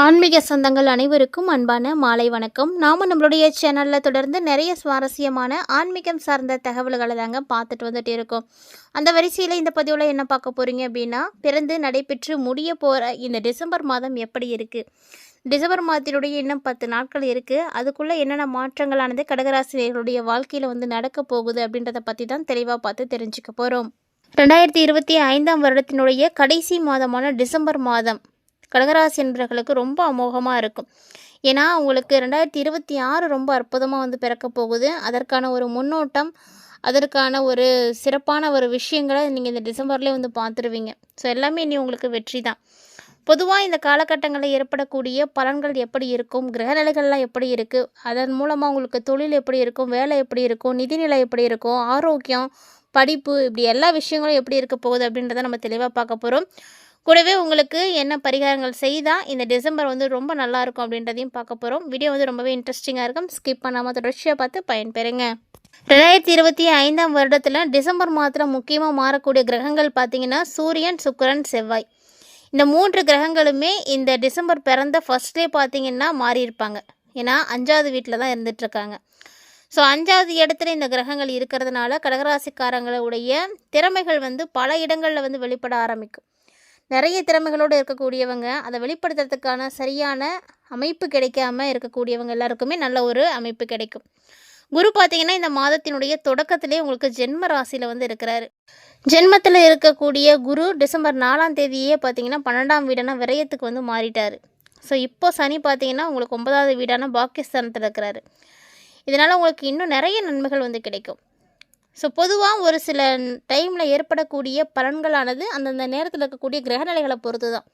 ஆன்மீக சொந்தங்கள் அனைவருக்கும் அன்பான மாலை வணக்கம். நம்மளுடைய சேனலில் தொடர்ந்து நிறைய சுவாரஸ்யமான ஆன்மீகம் சார்ந்த தகவல்களை தாங்க பார்த்துட்டு வந்துட்டு இருக்கோம். அந்த வரிசையில் இந்த பதிவில் என்ன பார்க்க போகிறீங்க அப்படின்னா, பிறந்து நடைபெற்று முடிய போகிற இந்த டிசம்பர் மாதம் எப்படி இருக்குது, டிசம்பர் மாதத்தினுடைய இன்னும் 10 நாட்கள் இருக்குது, அதுக்குள்ளே என்னென்ன மாற்றங்களானது கடகராசினியர்களுடைய வாழ்க்கையில் நடக்க போகுது அப்படின்றத பற்றி தான் தெளிவாக பார்த்து தெரிஞ்சுக்க போகிறோம். 2025ஆம் வருடத்தினுடைய கடைசி மாதமான டிசம்பர் மாதம் கடகராசி என்பவர்களுக்கு ரொம்ப அமோகமாக இருக்கும். ஏன்னா உங்களுக்கு 2026 ரொம்ப அற்புதமாக பிறக்க போகுது. அதற்கான ஒரு முன்னோட்டம், அதற்கான ஒரு சிறப்பான ஒரு விஷயங்களை நீங்கள் இந்த டிசம்பர்லேயே பார்த்துருவீங்க. ஸோ எல்லாமே இனி உங்களுக்கு வெற்றி தான். பொதுவாக இந்த காலகட்டங்களில் ஏற்படக்கூடிய பலன்கள் எப்படி இருக்கும், கிரகநிலைகள்லாம் எப்படி இருக்குது, அதன் மூலமாக உங்களுக்கு தொழில் எப்படி இருக்கும், வேலை எப்படி இருக்கும், நிதிநிலை எப்படி இருக்கும், ஆரோக்கியம், படிப்பு, இப்படி எல்லா விஷயங்களும் எப்படி இருக்க போகுது அப்படின்றத நம்ம தெளிவாக பார்க்க போகிறோம். கூடவே உங்களுக்கு என்ன பரிகாரங்கள் செய்தால் இந்த டிசம்பர் ரொம்ப நல்லாயிருக்கும் அப்படின்றதையும் பார்க்க போகிறோம். வீடியோ ரொம்பவே இன்ட்ரெஸ்டிங்காக இருக்கும். ஸ்கிப் பண்ணாமல் தொடர்ச்சியாக பார்த்து பயன்பெறுங்க. 2025ஆம் வருடத்தில் டிசம்பர் மாதத்தில் முக்கியமாக மாறக்கூடிய கிரகங்கள் பார்த்திங்கன்னா சூரியன், சுக்கிரன், செவ்வாய். இந்த 3 கிரகங்களுமே இந்த டிசம்பர் பிறந்த ஃபஸ்ட்டே பார்த்திங்கன்னா மாறியிருப்பாங்க. ஏன்னா 5வது வீட்டில் தான் இருந்துகிட்ருக்காங்க. ஸோ 5வது இடத்துல இந்த கிரகங்கள் இருக்கிறதுனால கடகராசிக்காரங்களுடைய திறமைகள் பல இடங்களில் வெளிப்பட ஆரம்பிக்கும். நிறைய திறமைகளோடு இருக்கக்கூடியவங்க அதை வெளிப்படுத்துறதுக்கான சரியான அமைப்பு கிடைக்காம இருக்கக்கூடியவங்க எல்லாருக்குமே நல்ல ஒரு அமைப்பு கிடைக்கும். குரு பார்த்திங்கன்னா இந்த மாதத்தினுடைய தொடக்கத்திலே உங்களுக்கு ஜென்ம ராசியில் இருக்கிறாரு. ஜென்மத்தில் இருக்கக்கூடிய குரு டிசம்பர் 4ஆம் தேதியே பார்த்திங்கன்னா 12ஆம் வீடான விரயத்துக்கு மாறிட்டார். ஸோ இப்போ சனி பார்த்திங்கன்னா உங்களுக்கு 9வது வீடான பாக்கியஸ்தானத்தில் இருக்கிறாரு. இதனால் உங்களுக்கு இன்னும் நிறைய நன்மைகள் கிடைக்கும். ஸோ பொதுவாக ஒரு சில டைமில் ஏற்படக்கூடிய பலன்களானது அந்தந்த நேரத்தில் இருக்கக்கூடிய கிரகநிலைகளை பொறுத்து தான்.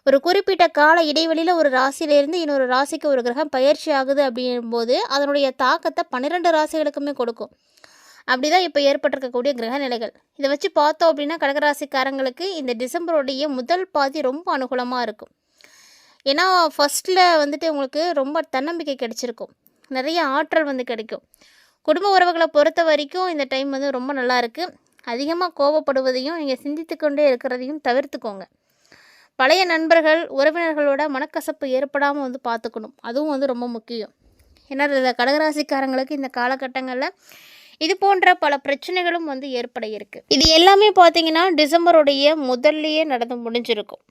ஒரு குறிப்பிட்ட கால இடைவெளியில் ஒரு ராசியிலேருந்து இன்னொரு ராசிக்கு ஒரு கிரகம் பயிற்சி ஆகுது அப்படிங்கும்போது அதனுடைய தாக்கத்தை 12 ராசிகளுக்குமே கொடுக்கும். அப்படி தான் இப்போ ஏற்பட்டிருக்கக்கூடிய கிரகநிலைகள். இதை வச்சு பார்த்தோம் அப்படின்னா கடகராசிக்காரங்களுக்கு இந்த டிசம்பருடைய முதல் பாதி ரொம்ப அனுகூலமாக இருக்கும். ஏன்னா ஃபஸ்ட்டில் உங்களுக்கு ரொம்ப தன்னம்பிக்கை கிடைச்சிருக்கும், நிறைய ஆற்றல் கிடைக்கும். குடும்ப உறவுகளை பொறுத்த வரைக்கும் இந்த டைம் ரொம்ப நல்லா இருக்குது. அதிகமாக கோபப்படுவதையும் நீங்கள் சிந்தித்து கொண்டே இருக்கிறதையும் தவிர்த்துக்கோங்க. பழைய நண்பர்கள், உறவினர்களோட மனக்கசப்பு ஏற்படாமல் பார்த்துக்கணும். அதுவும் ரொம்ப முக்கியம். ஏன்னா இந்த கடகராசிக்காரங்களுக்கு இந்த காலகட்டங்களில் இது போன்ற பல பிரச்சனைகளும் ஏற்பட இருக்குது. இது எல்லாமே பார்த்திங்கன்னா டிசம்பருடைய முதல்லையே நடந்து முடிஞ்சிருக்கும்.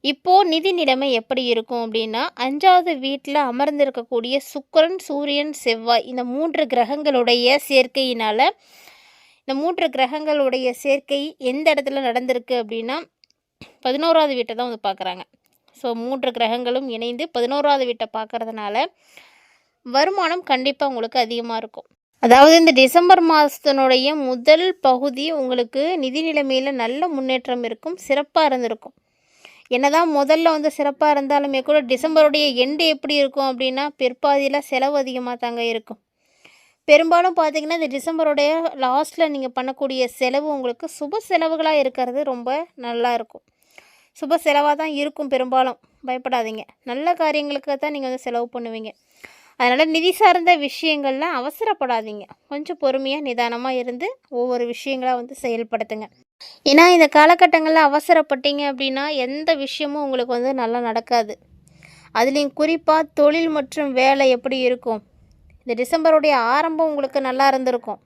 இப்போது நிதி நிலைமை எப்படி இருக்கும் அப்படின்னா, 5வது வீட்டில் அமர்ந்திருக்கக்கூடிய சுக்கிரன், சூரியன், செவ்வாய், இந்த 3 கிரகங்களுடைய சேர்க்கையினால், இந்த 3 கிரகங்களுடைய சேர்க்கை எந்த இடத்துல நடந்திருக்கு அப்படின்னா 11வது வீட்டை தான் பார்க்குறாங்க. ஸோ 3 கிரகங்களும் இணைந்து 11வது வீட்டை பார்க்குறதுனால வருமானம் கண்டிப்பாக உங்களுக்கு அதிகமாக இருக்கும். அதாவது இந்த டிசம்பர் மாதத்தினுடைய முதல் பகுதி உங்களுக்கு நிதி நிலைமையில் நல்ல முன்னேற்றம் இருக்கும், சிறப்பாக இருந்திருக்கும். என்னதான் முதல்ல சிறப்பாக இருந்தாலுமே கூட டிசம்பருடைய எண்டு எப்படி இருக்கும் அப்படின்னா பிற்பாதியில் செலவு அதிகமாக தாங்க இருக்கும். பெரும்பாலும் பார்த்திங்கன்னா இந்த டிசம்பருடைய லாஸ்ட்டில் நீங்கள் பண்ணக்கூடிய செலவு உங்களுக்கு சுப செலவுகளாக இருக்கிறது ரொம்ப நல்லா இருக்கும். சுப செலவாக தான் இருக்கும். பெரும்பாலும் பயப்படாதீங்க, நல்ல காரியங்களுக்கு தான் நீங்கள் செலவு பண்ணுவீங்க. அதனால் நிதி சார்ந்த விஷயங்கள்லாம் அவசரப்படாதீங்க. கொஞ்சம் பொறுமையாக நிதானமாக இருந்து ஒவ்வொரு விஷயங்களாக செயல்படுத்துங்க. ஏன்னா இந்த காலகட்டங்களில் அவசரப்பட்டீங்க அப்படின்னா எந்த விஷயமும் உங்களுக்கு நல்லா நடக்காது. அதுலேயும் குறிப்பாக தொழில் மற்றும் வேலை எப்படி இருக்கும், இந்த டிசம்பருடைய ஆரம்பம் உங்களுக்கு நல்லா இருந்திருக்கும்.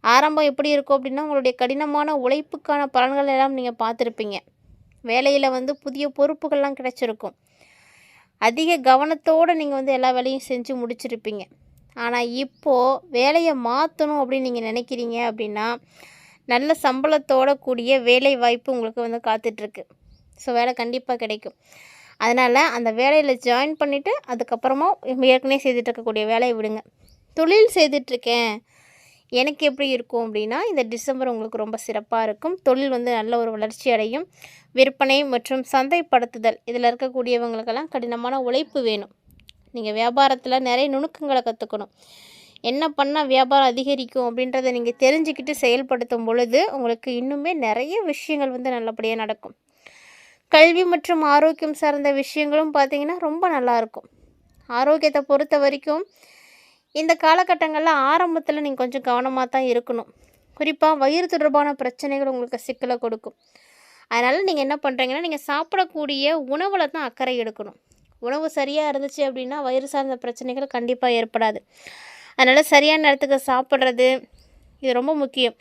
ஆரம்பம் எப்படி இருக்கும் அப்படின்னா உங்களுடைய கடினமான உழைப்புக்கான பலன்கள் எல்லாம் நீங்கள் பார்த்துருப்பீங்க. வேலையில் புதிய பொறுப்புகள்லாம் கிடைச்சிருக்கும். அதிக கவனத்தோடு நீங்கள் எல்லா வேலையும் செஞ்சு முடிச்சிருப்பீங்க. ஆனால் இப்போது வேலையை மாற்றணும் அப்படின்னு நீங்கள் நினைக்கிறீங்க அப்படின்னா நல்ல சம்பளத்தோட கூடிய வேலை வாய்ப்பு உங்களுக்கு காத்துட்ருக்கு. ஸோ வேலை கண்டிப்பாக கிடைக்கும். அதனால் அந்த வேலையில் ஜாயின் பண்ணிவிட்டு அதுக்கப்புறமா ஏற்கனவே செய்துட்டு இருக்கக்கூடிய வேலையை விடுங்க. தொழில் செய்துட்ருக்கேன் எனக்கு எப்படி இருக்கும் அப்படின்னா இந்த டிசம்பர் உங்களுக்கு ரொம்ப சிறப்பாக இருக்கும். தொழில் நல்ல ஒரு வளர்ச்சி அடையும். விற்பனை மற்றும் சந்தைப்படுத்துதல் இதில் இருக்கக்கூடியவங்களுக்கெல்லாம் கடினமான உழைப்பு வேணும். நீங்கள் வியாபாரத்தில் நிறைய நுணுக்கங்களை கற்றுக்கணும். என்ன பண்ணால் வியாபாரம் அதிகரிக்கும் அப்படின்றத நீங்கள் தெரிஞ்சுக்கிட்டு செயல்படுத்தும் பொழுது உங்களுக்கு இன்னுமே நிறைய விஷயங்கள் நல்லபடியாக நடக்கும். கல்வி மற்றும் ஆரோக்கியம் சார்ந்த விஷயங்களும் பார்த்திங்கன்னா ரொம்ப நல்லாயிருக்கும். ஆரோக்கியத்தை பொறுத்த வரைக்கும் இந்த காலகட்டங்களில் ஆரம்பத்தில் நீங்கள் கொஞ்சம் கவனமாக தான் இருக்கணும். குறிப்பாக வயிறு தொடர்பான பிரச்சனைகள் உங்களுக்கு சிக்கலை கொடுக்கும். அதனால் நீங்கள் என்ன பண்ணுறீங்கன்னா, நீங்கள் சாப்பிடக்கூடிய உணவுல தான் அக்கறை எடுக்கணும். உணவு சரியாக இருந்துச்சு அப்படின்னா, வயிறு சார்ந்த பிரச்சனைகள் கண்டிப்பாக ஏற்படாது. அதனால் சரியான நேரத்துக்கு சாப்பிட்றது, இது ரொம்ப முக்கியம்.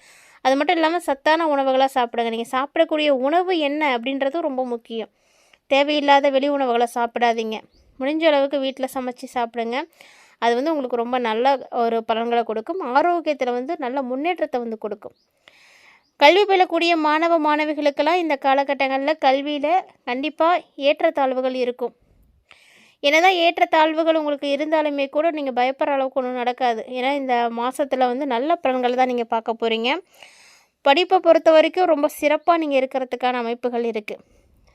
அது மட்டும் இல்லாமல் சத்தான உணவுகளாக சாப்பிடுங்க. நீங்கள் சாப்பிடக்கூடிய உணவு என்ன அப்படின்றதும் ரொம்ப முக்கியம். தேவையில்லாத வெளி உணவுகளை சாப்பிடாதீங்க. முடிஞ்ச அளவுக்கு வீட்டில் சமைச்சு சாப்பிடுங்க. அது வந்து உங்களுக்கு ரொம்ப நல்ல ஒரு பலன்களை கொடுக்கும். ஆரோக்கியத்தில் நல்ல முன்னேற்றத்தை கொடுக்கும். கல்வி பயிலக்கூடிய மாணவ மாணவிகளுக்கெல்லாம் இந்த காலகட்டங்களில் கல்வியில் கண்டிப்பாக ஏற்றத்தாழ்வுகள் இருக்கும். என்னதான் ஏற்றத்தாழ்வுகள் உங்களுக்கு இருந்தாலுமே கூட நீங்கள் பயப்படுற அளவுக்கு ஒன்றும் நடக்காது. ஏன்னா இந்த மாதத்தில் நல்ல பலன்களை தான் நீங்கள் பார்க்க போகிறீங்க. படிப்பை பொறுத்த வரைக்கும் ரொம்ப சிறப்பாக நீங்கள் இருக்கிறதுக்கான அமைப்புகள் இருக்குது.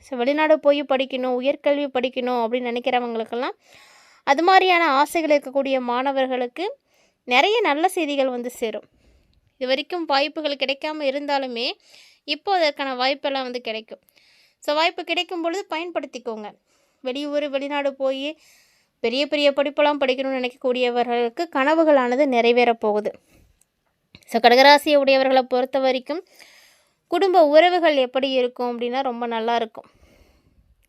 ஸோ வெளிநாடு போய் படிக்கணும், உயர்கல்வி படிக்கணும் அப்படின்னு நினைக்கிறவங்களுக்கெல்லாம் அது மாதிரியான ஆசைகள் இருக்கக்கூடிய மாணவர்களுக்கு நிறைய நல்ல செய்திகள் சேரும். இது வரைக்கும் வாய்ப்புகள் கிடைக்காம இருந்தாலுமே இப்போ அதற்கான வாய்ப்பெல்லாம் கிடைக்கும். ஸோ வாய்ப்பு கிடைக்கும் பொழுது பயன்படுத்திக்கோங்க. வெளியூர் வெளிநாடு போய் பெரிய பெரிய படிப்பெல்லாம் படிக்கணும்னு நினைக்கக்கூடியவர்களுக்கு கனவுகளானது நிறைவேறப் போகுது. ஸோ கடகராசியை உடையவர்களை பொறுத்த வரைக்கும் குடும்ப உறவுகள் எப்படி இருக்கும் அப்படின்னா ரொம்ப நல்லா இருக்கும்.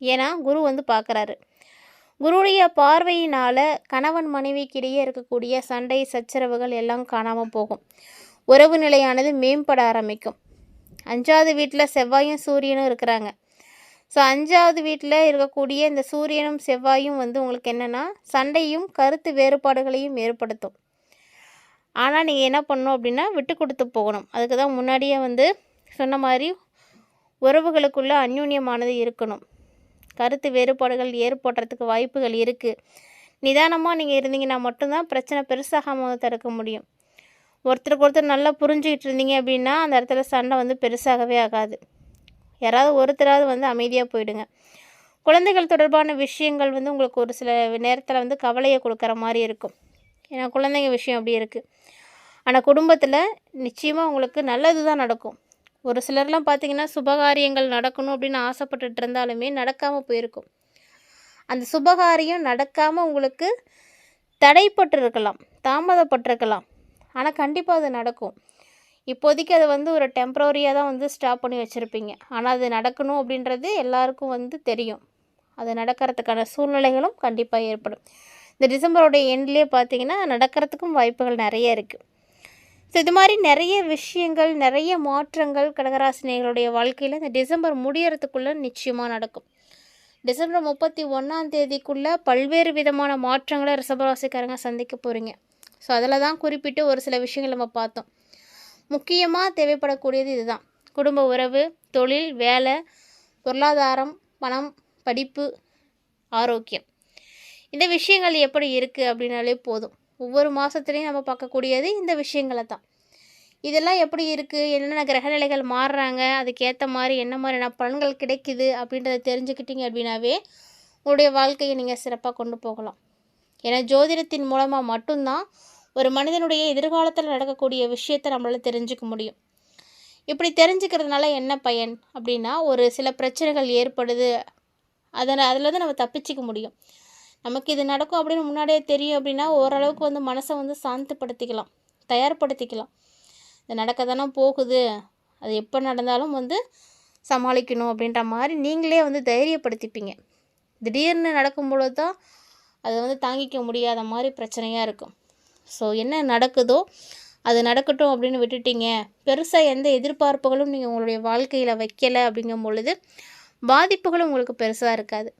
ஏன்னா குரு பார்க்குறாரு. குருவுடைய பார்வையினால் கணவன் மனைவிக்கிடையே இருக்கக்கூடிய சண்டை சச்சரவுகள் எல்லாம் காணாமல் போகும். உறவு நிலையானது மேம்பட ஆரம்பிக்கும். 5வது வீட்டில் செவ்வாயும் சூரியனும் இருக்கிறாங்க. ஸோ 5வது வீட்டில் இருக்கக்கூடிய இந்த சூரியனும் செவ்வாயும் உங்களுக்கு என்னென்னா சண்டையும் கருத்து வேறுபாடுகளையும் ஏற்படுத்தும். ஆனால் நீங்கள் என்ன பண்ணணும் அப்படின்னா விட்டு கொடுத்து போகணும். அதுக்கு தான் முன்னாடியே சொன்ன மாதிரி உறவுகளுக்குள்ள அந்யூன்யமானது இருக்கணும். கருத்து வேறுபாடுகள் ஏற்படுறதுக்கு வாய்ப்புகள் இருக்குது. நிதானமாக நீங்கள் இருந்தீங்கன்னா மட்டும்தான் பிரச்சனை பெருசாகாமல் தடுக்க முடியும். ஒருத்தருக்கு ஒருத்தர் நல்லா புரிஞ்சுக்கிட்டு இருந்தீங்க அப்படின்னா அந்த இடத்துல சண்டை பெருசாகவே ஆகாது. யாராவது ஒருத்தராவது அமைதியாக போயிடுங்க. குழந்தைகள் தொடர்பான விஷயங்கள் உங்களுக்கு ஒரு சில நேரத்தில் கவலையை கொடுக்குற மாதிரி இருக்கும். ஏன்னா குழந்தைங்க விஷயம் அப்படி இருக்குது. ஆனால் குடும்பத்தில் நிச்சயமாக உங்களுக்கு நல்லது தான் நடக்கும். ஒரு சிலர்லாம் பார்த்திங்கன்னா சுபகாரியங்கள் நடக்கணும் அப்படின்னு ஆசைப்பட்டுட்டு இருந்தாலுமே நடக்காமல் போயிருக்கும். அந்த சுபகாரியம் நடக்காமல் உங்களுக்கு தடைப்பட்டிருக்கலாம், தாமதப்பட்டிருக்கலாம். ஆனால் கண்டிப்பாக அது நடக்கும். இப்போதைக்கு அது ஒரு டெம்ப்ரவரியாக தான் ஸ்டாப் பண்ணி வச்சுருப்பீங்க. ஆனால் அது நடக்கணும் அப்படின்றது எல்லாருக்கும் தெரியும். அது நடக்கிறதுக்கான சூழ்நிலைகளும் கண்டிப்பாக ஏற்படும். இந்த டிசம்பரோடைய எண்ட்லேயே பார்த்திங்கன்னா நடக்கிறதுக்கும் வாய்ப்புகள் நிறைய இருக்குது. ஸோ இது மாதிரி நிறைய விஷயங்கள், நிறைய மாற்றங்கள் கடகராசினியர்களுடைய வாழ்க்கையில் இந்த டிசம்பர் முடியறதுக்குள்ளே நிச்சயமாக நடக்கும். டிசம்பர் 31ஆம் தேதிக்குள்ளே பல்வேறு விதமான மாற்றங்களை ரிஷபராசிக்காரங்க சந்திக்க போகிறீங்க. ஸோ அதில் தான் குறிப்பிட்டு ஒரு சில விஷயங்கள் நம்ம பார்த்தோம். முக்கியமாக தேவைப்படக்கூடியது இதுதான். குடும்ப உறவு, தொழில், வேலை, பொருளாதாரம், பணம், படிப்பு, ஆரோக்கியம். இந்த விஷயங்கள் எப்படி இருக்குது அப்படின்னாலே போதும். ஒவ்வொரு மாதத்துலேயும் நம்ம பார்க்கக்கூடியது இந்த விஷயங்களை தான். இதெல்லாம் எப்படி இருக்குது, என்னென்ன கிரகநிலைகள் மாறுறாங்க, அதுக்கேற்ற மாதிரி என்ன மாதிரியான பலன்கள் கிடைக்குது அப்படின்றத தெரிஞ்சுக்கிட்டீங்க அப்படின்னாவே உங்களுடைய வாழ்க்கையை நீங்கள் சிறப்பாக கொண்டு போகலாம். ஏன்னா ஜோதிடத்தின் மூலமாக மட்டும்தான் ஒரு மனிதனுடைய எதிர்காலத்தில் நடக்கக்கூடிய விஷயத்தை நம்மளால் தெரிஞ்சுக்க முடியும். இப்படி தெரிஞ்சுக்கிறதுனால என்ன பயன் அப்படின்னா, ஒரு சில பிரச்சனைகள் ஏற்படுது, அதில் நம்ம தப்பிச்சிக்க முடியும். நமக்கு இது நடக்கும் அப்படின்னு முன்னாடியே தெரியும் அப்படின்னா ஓரளவுக்கு மனசை சாந்தப்படுத்திக்கலாம், தயார்படுத்திக்கலாம். இது நடக்க தானே போகுது, அது எப்போ நடந்தாலும் சமாளிக்கணும் அப்படின்ற மாதிரி நீங்களே தைரியப்படுத்திப்பீங்க. திடீர்னு நடக்கும்பொழுது தான் அது தாங்கிக்க முடியாத மாதிரி பிரச்சனையாக இருக்கும். ஸோ என்ன நடக்குதோ அது நடக்கட்டும் அப்படின்னு விட்டுட்டீங்க. பெருசாக எந்த எதிர்பார்ப்புகளும் நீங்கள் உங்களுடைய வாழ்க்கையில் வைக்கலை அப்படிங்கும் பொழுது பாதிப்புகளும் உங்களுக்கு பெருசாக இருக்காது.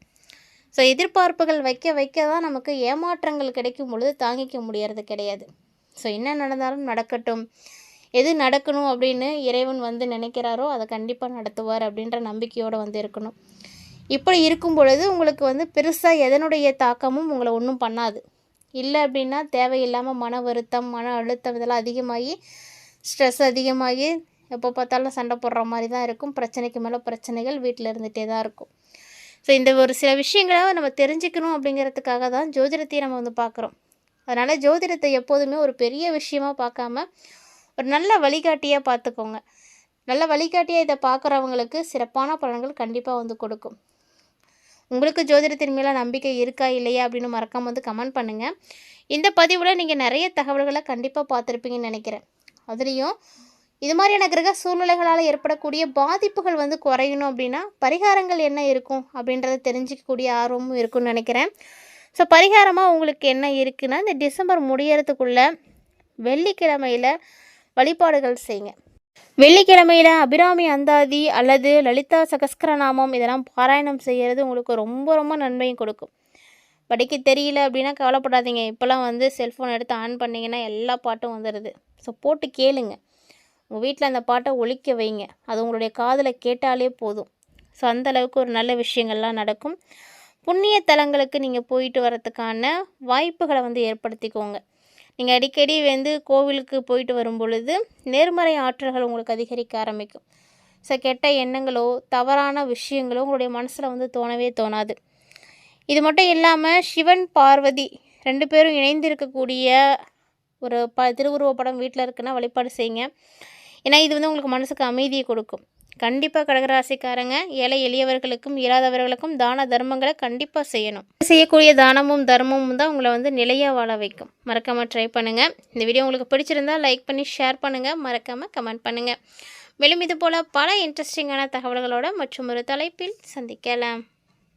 ஸோ எதிர்பார்ப்புகள் வைக்க தான் நமக்கு ஏமாற்றங்கள் கிடைக்கும் பொழுது தாங்கிக்க முடியறது கிடையாது. ஸோ என்ன நடந்தாலும் நடக்கட்டும், எது நடக்கணும் அப்படின்னு இறைவன் நினைக்கிறாரோ அதை கண்டிப்பாக நடத்துவார் அப்படின்ற நம்பிக்கையோடு இருக்கணும். இப்படி இருக்கும் பொழுது உங்களுக்கு பெருசாக எதனுடைய தாக்கமும் உங்களை ஒன்றும் பண்ணாது. இல்லை அப்படின்னா தேவையில்லாமல் மன வருத்தம், மன அழுத்தம் இதெல்லாம் அதிகமாகி ஸ்ட்ரெஸ் அதிகமாகி எப்போ பார்த்தாலும் சண்டை போடுற மாதிரி தான் இருக்கும். பிரச்சனைக்கு மேலே பிரச்சனைகள் வீட்டில் இருந்துகிட்டே தான் இருக்கும். ஸோ இந்த ஒரு சில விஷயங்களை நம்ம தெரிஞ்சுக்கணும் அப்படிங்கிறதுக்காக தான் ஜோதிடத்தையே நம்ம பார்க்குறோம். அதனால் ஜோதிடத்தை எப்போதுமே ஒரு பெரிய விஷயமாக பார்க்காம ஒரு நல்ல வழிகாட்டியாக பார்த்துக்கோங்க. நல்ல வழிகாட்டியாக இதை பார்க்குறவங்களுக்கு சிறப்பான பலன்கள் கண்டிப்பாக கொடுக்கும். உங்களுக்கு ஜோதிடத்தின் மேலே நம்பிக்கை இருக்கா இல்லையா அப்படின்னு மறக்காமல் கமெண்ட் பண்ணுங்கள். இந்த பதிவில் நீங்கள் நிறைய தகவல்களை கண்டிப்பாக பார்த்துருப்பீங்கன்னு நினைக்கிறேன். அதுலேயும் இது மாதிரியான கிரக சூழ்நிலைகளால் ஏற்படக்கூடிய பாதிப்புகள் வந்து குறையணும் அப்படின்னா பரிகாரங்கள் என்ன இருக்கும் அப்படின்றத தெரிஞ்சிக்கக்கூடிய ஆர்வமும் இருக்குன்னு நினைக்கிறேன். ஸோ பரிகாரமாக உங்களுக்கு என்ன இருக்குன்னா, இந்த டிசம்பர் முடியறதுக்குள்ளே வெள்ளிக்கிழமையில் வழிபாடுகள் செய்யுங்க. வெள்ளிக்கிழமையில் அபிராமி அந்தாதி அல்லது லலிதா சகஸ்கரநாமம் இதெல்லாம் பாராயணம் செய்கிறது உங்களுக்கு ரொம்ப ரொம்ப நன்மையும் கொடுக்கும். படிக்க தெரியல அப்படின்னா கவலைப்படாதீங்க. இப்போலாம் வந்து செல்ஃபோன் எடுத்து ஆன் பண்ணிங்கன்னா எல்லா பாட்டும் வந்துடுது. ஸோ போட்டு கேளுங்க. உங்கள் வீட்டில் அந்த பாட்டை ஒலிக்க வைங்க. அது உங்களுடைய காதில் கேட்டாலே போதும். ஸோ அந்தளவுக்கு ஒரு நல்ல விஷயங்கள்லாம் நடக்கும். புண்ணிய தலங்களுக்கு நீங்கள் போயிட்டு வரத்துக்கான வாய்ப்புகளை வந்து ஏற்படுத்திக்கோங்க. நீங்கள் அடிக்கடி வந்து கோவிலுக்கு போயிட்டு வரும் பொழுது நேர்மறை ஆற்றல்கள் உங்களுக்கு அதிகரிக்க ஆரம்பிக்கும். ஸோ கெட்ட எண்ணங்களோ தவறான விஷயங்களோ உங்களுடைய மனசில் வந்து தோணவே தோணாது. இது மட்டும் இல்லாமல் சிவன் பார்வதி 2 பேரும் இணைந்து இருக்கக்கூடிய ஒரு திருவுருவப் படம் வீட்டில் இருக்குன்னா வழிபாடு செய்யுங்க. ஏன்னா இது வந்து உங்களுக்கு மனசுக்கு அமைதியை கொடுக்கும். கண்டிப்பாக கடகராசிக்காரங்க ஏழை எளியவர்களுக்கும் இயலாதவர்களுக்கும் தான தர்மங்களை கண்டிப்பாக செய்யணும். செய்யக்கூடிய தானமும் தர்மமும் தான் உங்களை வந்து நிலையாக வாழ வைக்கும். மறக்காமல் ட்ரை பண்ணுங்கள். இந்த வீடியோ உங்களுக்கு பிடிச்சிருந்தால் லைக் பண்ணி ஷேர் பண்ணுங்கள். மறக்காமல் கமெண்ட் பண்ணுங்கள். மேலும் இது போல் பல இன்ட்ரெஸ்டிங்கான தகவல்களோட மற்றும் ஒரு தலைப்பில் சந்திக்கலாம்.